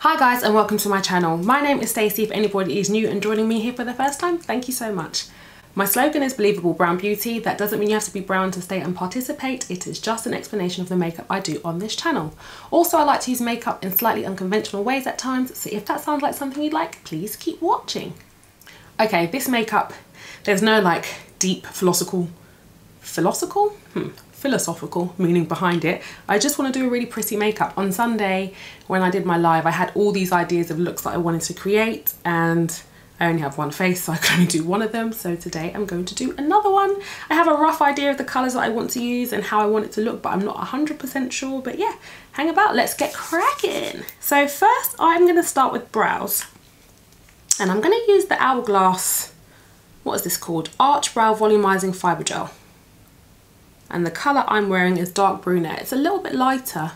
Hi guys and welcome to my channel. My name is Stacy. If anybody is new and joining me here for the first time, thank you so much. My slogan is Believable Brown Beauty. That doesn't mean you have to be brown to stay and participate. It is just an explanation of the makeup I do on this channel. Also, I like to use makeup in slightly unconventional ways at times, so if that sounds like something you'd like, please keep watching. Okay, this makeup, there's no like deep philosophical meaning behind it. I just want to do a really pretty makeup. On Sunday when I did my live, I had all these ideas of looks that I wanted to create and I only have one face, so I can only do one of them. So today I'm going to do another one. I have a rough idea of the colours that I want to use and how I want it to look, but I'm not 100% sure. But yeah, hang about, let's get cracking. So first I'm going to start with brows. And I'm going to use the Hourglass, what is this called? Arch Brow Volumizing Fibre Gel. And the colour I'm wearing is dark brunette. It's a little bit lighter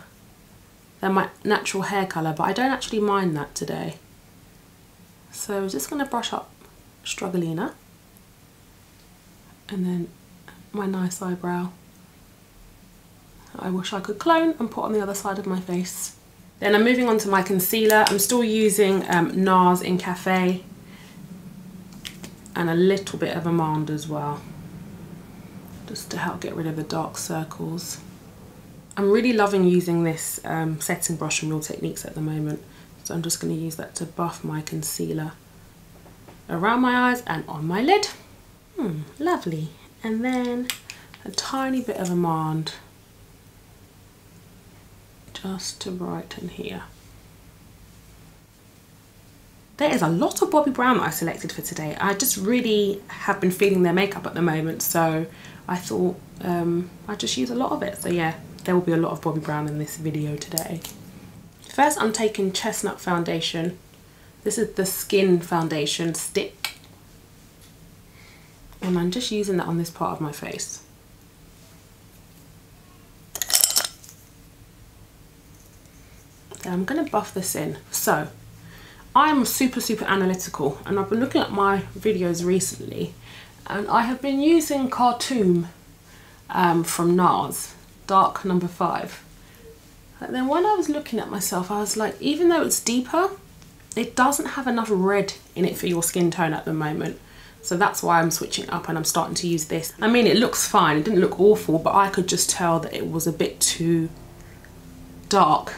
than my natural hair colour, but I don't actually mind that today. So I'm just going to brush up Strugglina. And then my nice eyebrow. I wish I could clone and put on the other side of my face. Then I'm moving on to my concealer. I'm still using NARS in Cafe. And a little bit of Amande as well, just to help get rid of the dark circles. I'm really loving using this setting brush from Real Techniques at the moment, so I'm just going to use that to buff my concealer around my eyes and on my lid. Lovely. And then a tiny bit of Amande just to brighten here. There is a lot of Bobbi Brown that I selected for today. I just really have been feeling their makeup at the moment, so I thought I'd just use a lot of it. So yeah, there will be a lot of Bobbi Brown in this video today. First I'm taking Chestnut foundation. This is the Skin Foundation Stick. And I'm just using that on this part of my face. Then I'm going to buff this in. So I'm super analytical, and I've been looking at my videos recently and I have been using Cartoon from NARS, Dark No. 5. And then when I was looking at myself, I was like, even though it's deeper, it doesn't have enough red in it for your skin tone at the moment. So that's why I'm switching up and I'm starting to use this. I mean, it looks fine, it didn't look awful, but I could just tell that it was a bit too dark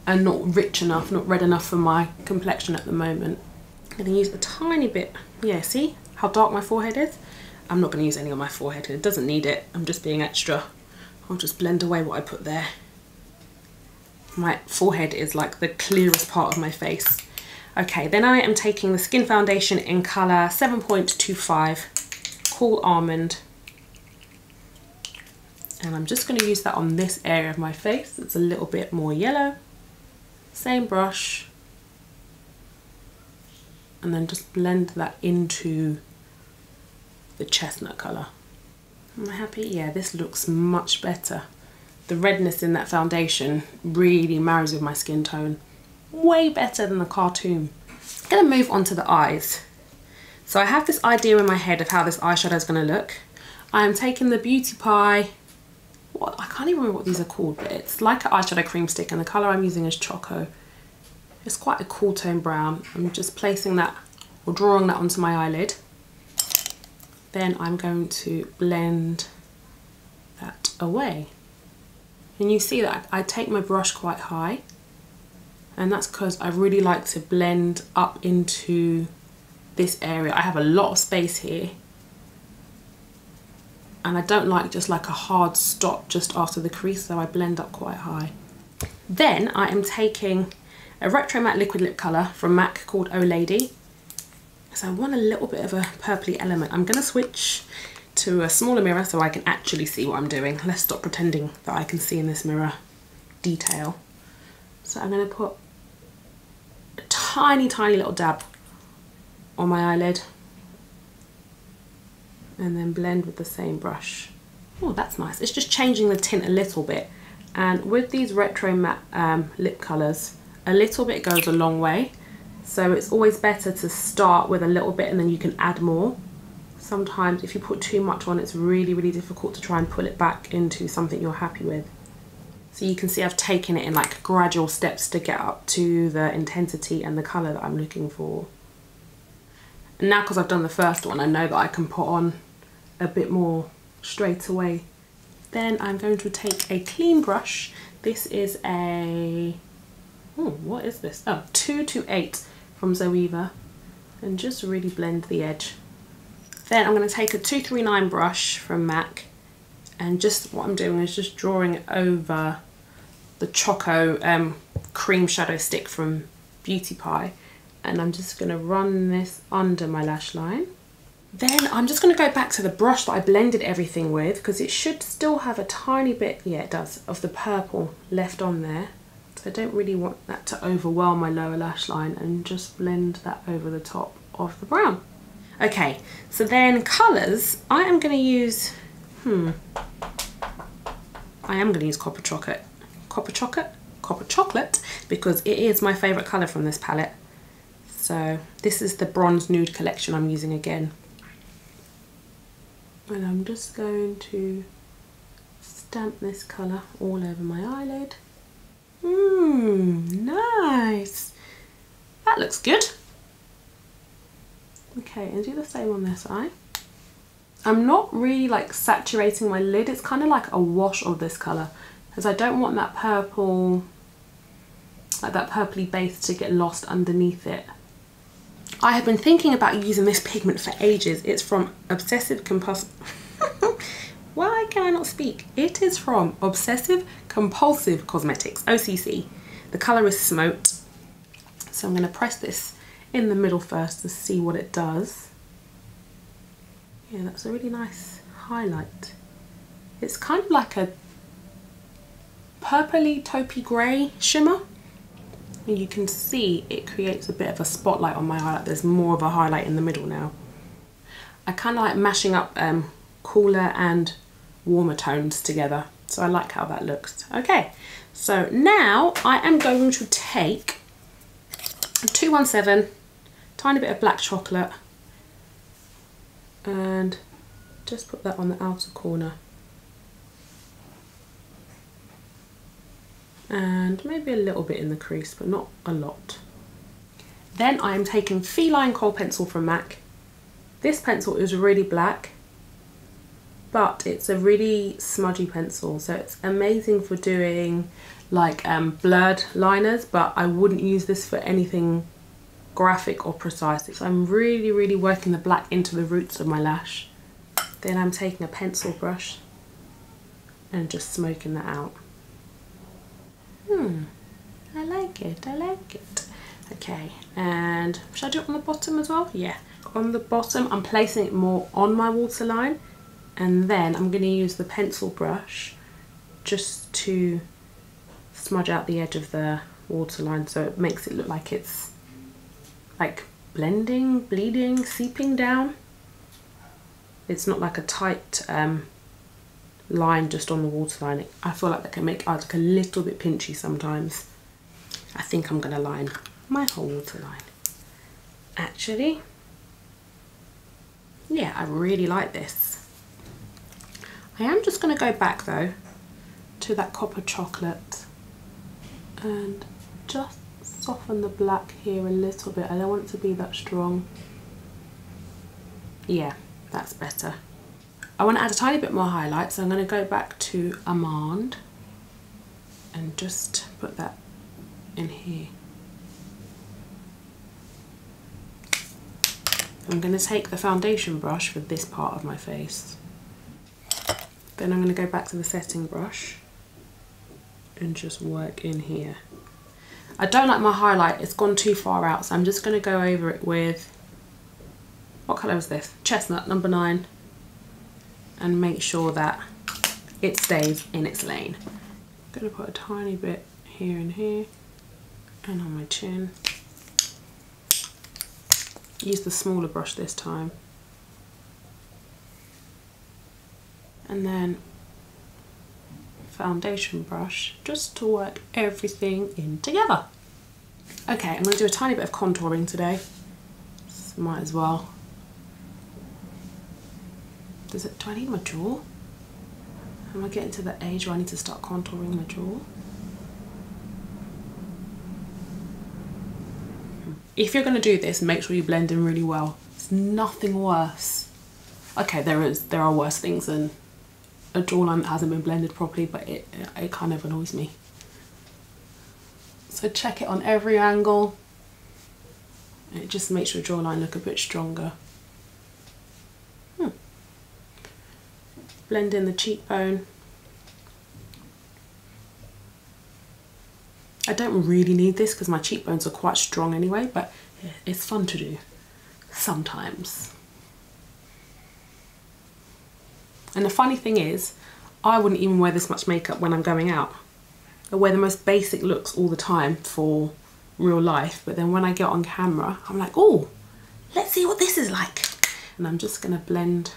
and not rich enough, not red enough for my complexion at the moment. I'm going to use a tiny bit. Yeah, see how dark my forehead is? I'm not going to use any on my forehead. It doesn't need it. I'm just being extra. I'll just blend away what I put there. My forehead is like the clearest part of my face. Okay, then I am taking the Skin Foundation in colour 7.25, Cool Almond. And I'm just going to use that on this area of my face. It's a little bit more yellow. Same brush, and then just blend that into the chestnut colour. Am I happy? Yeah, this looks much better. The redness in that foundation really marries with my skin tone. Way better than the Cartoon. I'm going to move on to the eyes. So I have this idea in my head of how this eyeshadow is going to look. I am taking the Beauty Pie, I can't even remember what these are called, but it's like an eyeshadow cream stick and the colour I'm using is Choco. It's quite a cool tone brown. I'm just placing that or drawing that onto my eyelid. Then I'm going to blend that away. And you see that I take my brush quite high, and that's because I really like to blend up into this area. I have a lot of space here. And I don't like just like a hard stop just after the crease, so I blend up quite high. Then I am taking a Retro Matte liquid lip colour from MAC called Oh Lady. So I want a little bit of a purpley element. I'm going to switch to a smaller mirror so I can actually see what I'm doing. Let's stop pretending that I can see in this mirror detail. So I'm going to put a tiny little dab on my eyelid. And then blend with the same brush. Oh, that's nice. It's just changing the tint a little bit. And with these Retro Matte lip colours, a little bit goes a long way. So it's always better to start with a little bit and then you can add more. Sometimes if you put too much on, it's really difficult to try and pull it back into something you're happy with. So you can see I've taken it in like gradual steps to get up to the intensity and the colour that I'm looking for. And now because I've done the first one, I know that I can put on a bit more straight away. Then I'm going to take a clean brush. This is a, what is this? Oh, 228 from Zoeva, and just really blend the edge. Then I'm going to take a 239 brush from MAC, and just what I'm doing is just drawing it over the Choco cream shadow stick from Beauty Pie, and I'm just going to run this under my lash line. Then I'm just going to go back to the brush that I blended everything with, because it should still have a tiny bit, yeah it does, of the purple left on there. So I don't really want that to overwhelm my lower lash line, and just blend that over the top of the brown. Okay, so then colours, I am going to use, I am going to use Copper Chocolate, because it is my favourite colour from this palette. So this is the Bronze Nude collection I'm using again. And I'm just going to stamp this colour all over my eyelid. Nice. That looks good. Okay, and do the same on this eye. I'm not really like saturating my lid. It's kind of like a wash of this colour, because I don't want that purple, like that purpley base to get lost underneath it. I have been thinking about using this pigment for ages. It's from Obsessive Compulsive. Why can I not speak? It is from Obsessive Compulsive Cosmetics, OCC. The colour is Smoked. So I'm going to press this in the middle first to see what it does. Yeah, that's a really nice highlight. It's kind of like a purpley taupey grey shimmer. And you can see it creates a bit of a spotlight on my highlight. There's more of a highlight in the middle now. I kind of like mashing up cooler and warmer tones together, so I like how that looks. Okay, so now I am going to take a 217, tiny bit of black chocolate, and just put that on the outer corner. And maybe a little bit in the crease, but not a lot. Then I am taking Feline Kohl pencil from MAC. This pencil is really black, but it's a really smudgy pencil, so it's amazing for doing like blurred liners, but I wouldn't use this for anything graphic or precise. So I'm really working the black into the roots of my lash. Then I'm taking a pencil brush and just smoking that out. I like it, I like it. Okay, and should I do it on the bottom as well? Yeah, on the bottom I'm placing it more on my waterline, and then I'm going to use the pencil brush just to smudge out the edge of the waterline, so it makes it look like it's like blending, bleeding, seeping down. It's not like a tight line just on the waterline. I feel like that can make eyes look a little bit pinchy sometimes. I think I'm going to line my whole waterline. Actually, yeah, I really like this. I am just going to go back though to that Copper Chocolate and just soften the black here a little bit. I don't want it to be that strong. Yeah, that's better. I want to add a tiny bit more highlight, so I'm going to go back to Almond and just put that in here. I'm going to take the foundation brush for this part of my face. Then I'm going to go back to the setting brush and just work in here. I don't like my highlight, it's gone too far out, so I'm just going to go over it with, what colour is this? Chestnut, number 9. And make sure that it stays in its lane. I'm going to put a tiny bit here and here and on my chin. Use the smaller brush this time. And then foundation brush just to work everything in together. Okay, I'm going to do a tiny bit of contouring today. So might as well. Do I need my jaw? Am I getting to the age where I need to start contouring my jaw? If you're going to do this, make sure you blend in really well. It's nothing worse. Okay, there are worse things than a jawline that hasn't been blended properly, but it kind of annoys me. So check it on every angle. It just makes your jawline look a bit stronger. Blend in the cheekbone. I don't really need this because my cheekbones are quite strong anyway, but it's fun to do sometimes. And the funny thing is, I wouldn't even wear this much makeup when I'm going out. I wear the most basic looks all the time for real life, but then when I get on camera, I'm like, oh, let's see what this is like. And I'm just gonna blend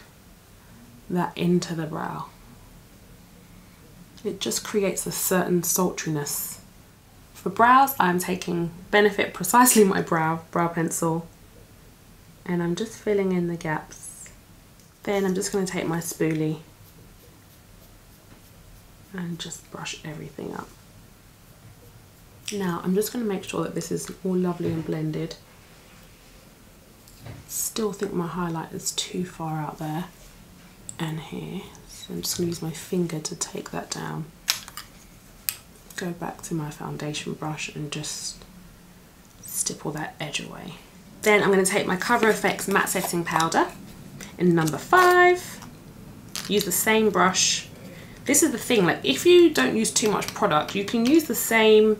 that into the brow. It just creates a certain sultriness. For brows, I'm taking Benefit Precisely My Brow pencil, and I'm just filling in the gaps. Then I'm just going to take my spoolie and just brush everything up. Now I'm just going to make sure that this is all lovely and blended. Still think my highlight is too far out there and here, so I'm just going to use my finger to take that down. Go back to my foundation brush and just stipple that edge away. Then I'm going to take my Cover FX matte setting powder in number 5. Use the same brush. This is the thing, like if you don't use too much product, you can use the same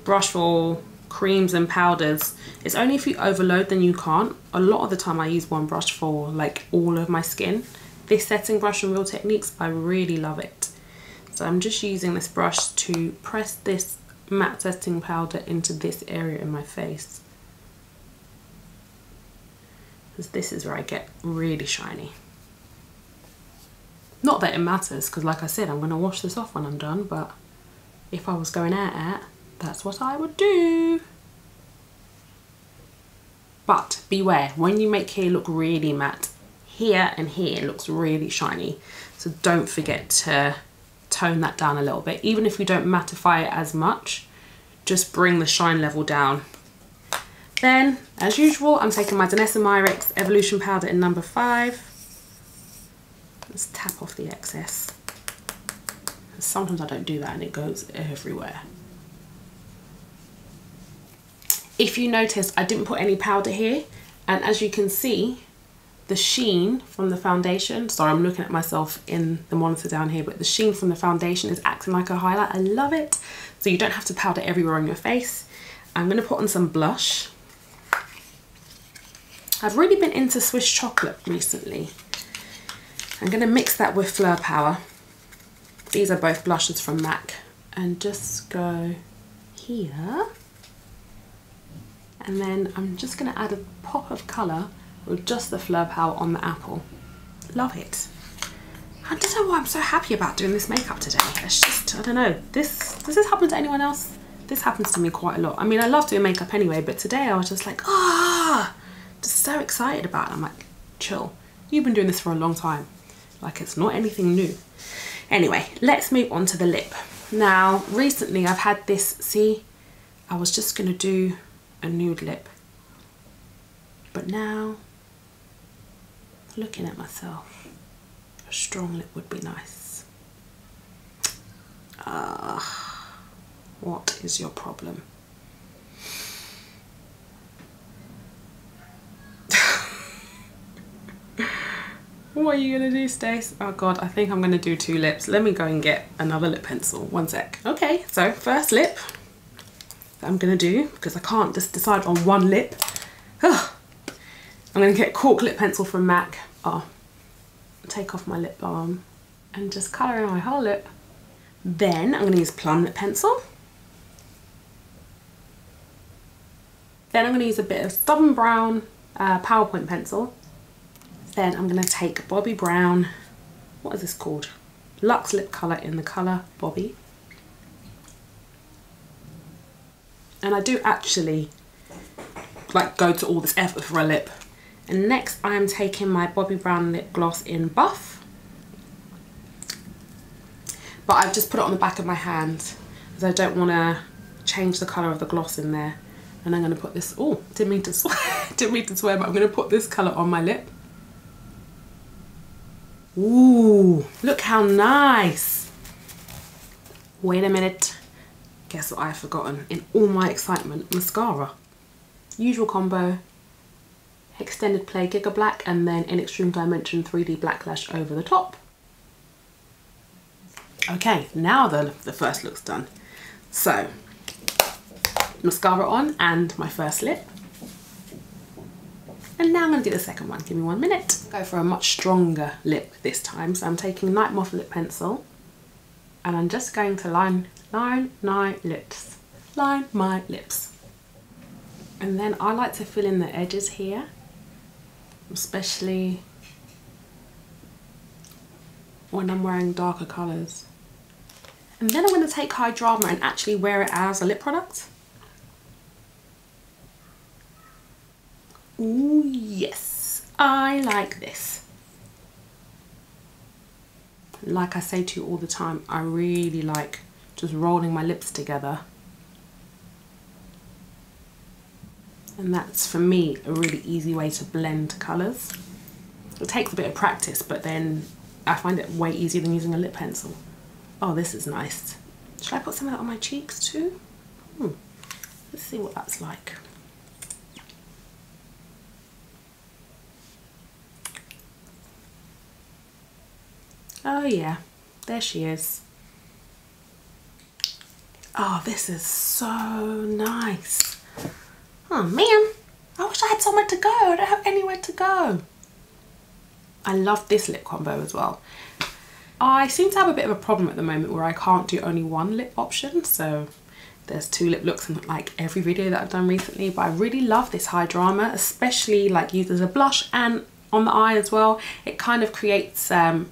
brush for creams and powders. It's only if you overload then you can't. A lot of the time I use one brush for like all of my skin. This setting brush from Real Techniques, I really love it. So I'm just using this brush to press this matte setting powder into this area in my face, because this is where I get really shiny. Not that it matters, because like I said, I'm going to wash this off when I'm done, but if I was going out, that's what I would do. But beware, when you make hair look really matte, here and here looks really shiny. So don't forget to tone that down a little bit. Even if you don't mattify it as much, just bring the shine level down. Then, as usual, I'm taking my Danessa Myricks Evolution Powder in number 5. Let's tap off the excess. Sometimes I don't do that and it goes everywhere. If you notice, I didn't put any powder here, and as you can see, the sheen from the foundation, sorry I'm looking at myself in the monitor down here, but the sheen from the foundation is acting like a highlight. I love it. So you don't have to powder everywhere on your face. I'm going to put on some blush. I've really been into Swiss chocolate recently. I'm going to mix that with Fleur Power. These are both blushes from MAC. And just go here. And then I'm just going to add a pop of colour with just the Fleur Power on the apple. Love it. I don't know why I'm so happy about doing this makeup today. It's just, I don't know. Does this happen to anyone else? This happens to me quite a lot. I mean, I love doing makeup anyway, but today I was just like, just so excited about it. I'm like, chill. You've been doing this for a long time. Like, it's not anything new. Anyway, let's move on to the lip. Now, recently I've had this, see, I was just gonna do a nude lip. But now, looking at myself, a strong lip would be nice. What is your problem? What are you gonna do, Stace? Oh God, I think I'm gonna do 2 lips. Let me go and get another lip pencil. One sec. Okay, so first lip that I'm gonna do, because I can't just decide on one lip. I'm gonna get Cork lip pencil from MAC. Take off my lip balm and just colour in my whole lip. Then I'm gonna use Plum lip pencil. Then I'm gonna use a bit of Stubborn Brown PowerPoint pencil. Then I'm going to take Bobbi Brown, what is this called? Luxe Lip Colour in the colour Bobbi. And I do actually like go to all this effort for a lip. And next I am taking my Bobbi Brown lip gloss in Buff. but I've just put it on the back of my hand because I don't want to change the colour of the gloss in there. And I'm going to put this, oh, didn't mean to swear, but I'm going to put this colour on my lip. Ooh, look how nice. Wait a minute. Guess what I've forgotten in all my excitement? Mascara. Usual combo. Extended Play Giga Black and then in Extreme Dimension 3D Black Lash over the top. Okay, now the first look's done. So, mascara on and my first lip. And now I'm going to do the second one. Give me 1 minute. Go for a much stronger lip this time. So I'm taking Night Moth lip pencil and I'm just going to line my lips. Line my lips. And then I like to fill in the edges here, especially when I'm wearing darker colours. And then I'm going to take High Drama and actually wear it as a lip product. Ooh, yes, I like this. Like I say to you all the time, I really like just rolling my lips together. And that's, for me, a really easy way to blend colours. It takes a bit of practice, but then I find it way easier than using a lip pencil. Oh, this is nice. Should I put some of that on my cheeks too? Let's see what that's like. Oh yeah, there she is. Oh, this is so nice. Oh man, I wish I had somewhere to go. I don't have anywhere to go. I love this lip combo as well. I seem to have a bit of a problem at the moment where I can't do only one lip option, so there's 2 lip looks in like every video that I've done recently, but I really love this High Drama, especially like used as a blush and on the eye as well. It kind of creates a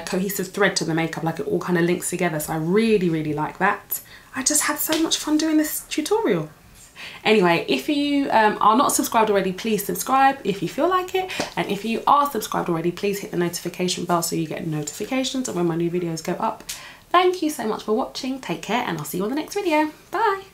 cohesive thread to the makeup, like it all kind of links together, so I really like that. I just had so much fun doing this tutorial. Anyway, if you are not subscribed already, please subscribe if you feel like it, and if you are subscribed already, please hit the notification bell so you get notifications of when my new videos go up. Thank you so much for watching, take care, and I'll see you on the next video. Bye!